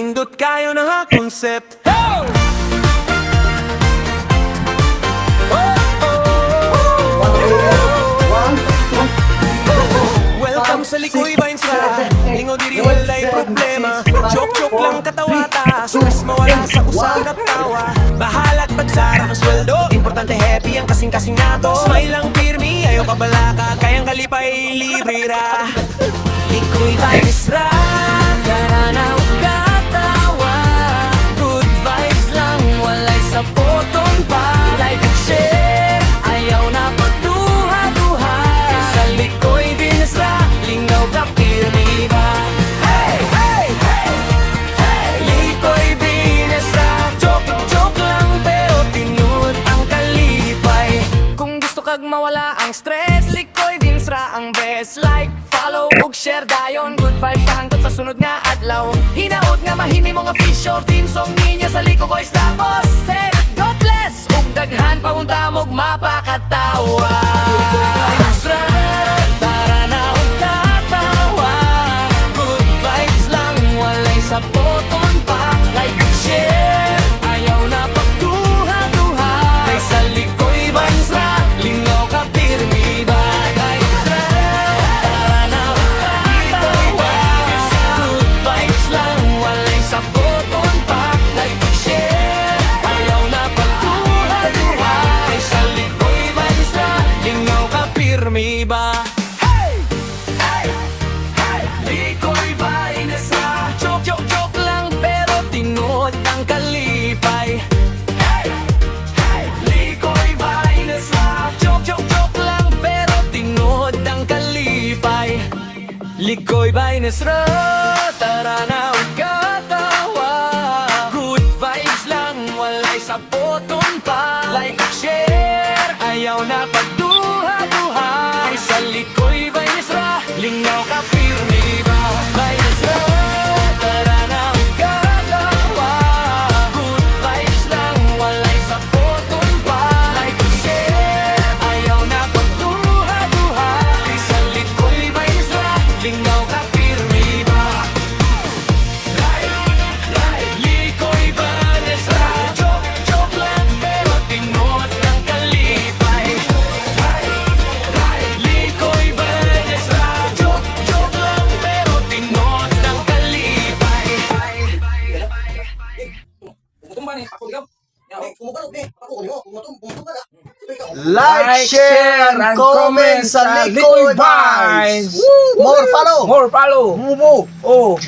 nindot kayo na ha concept. Welcome sa Likoy Vines ra. Lingaw diri walay problema. Joke lang katawata. Stress mawala sa usag at tawa. Bahalat pagsara ang sweldo. Importante happy ang kasing-kasing nato. Smile lang pirmi, ayaw kabalaka. Kayang kalipay libre ra. Likoy Vines ra. Tara na huwag katawa. Good vibes lang, walay sa button pa. Like and share, ayaw na pagduha-duha. Sa Likoy Vines ra, lingaw ka pirmi ba? Hey, hey, hey, hey. Likoy Vines ra. Joke lang pero tinud ang kalipay. Kung gusto kag mawala ang stress, Likoy Vines ra ang best. Like, follow, ug share dayon. Good vibes sa hangtod sa sunod nga adlaw. Hinaot nga mahini mga fish or team song niya sa Liko Boys tapos hey, God bless ug daghan pa unta mog mapakatawa. Extra, tara na ug tatawa. Good vibes lang, walay sa button pa. Like and share, ayaw na pagduha-duha. Kay sa Likoy Vines ra, lingaw ka pirmi ba? Extra, tara na ug tatawa. Good vibes lang, walay sa button pa. Like and share, ayaw na pagduha-duha. Kay sa Likoy Vines ra, lingaw ka pirmi ba? Hey! Hey! Hey! Likoy Vines ra. Joke lang pero tinuod ang kalipay. Hey! Hey! Likoy Vines ra. Joke lang pero tinuod ang kalipay. Likoy Vines ra. Tara na huwag katawa. Good vibes lang, walay sa button pa. Like at share, ayaw na pagduha-duha. Ay sa Likoy Vines ra, lingaw ka pirmi ba? Vines ra, tara na huwag katawa. Good vibes lang, walay sa button pa. Like at share, ayaw na pagduha-duha. Ay sa Likoy Vines ra, lingaw ka pirmi ba? Likoy Vines ra. Joke lang pero tinuod ng kalipay. Likoy Vines ra. Joke lang pero tinuod ng kalipay. Like, share, and comment sa Likoy Vines. More follow. More follow. Move. Oh.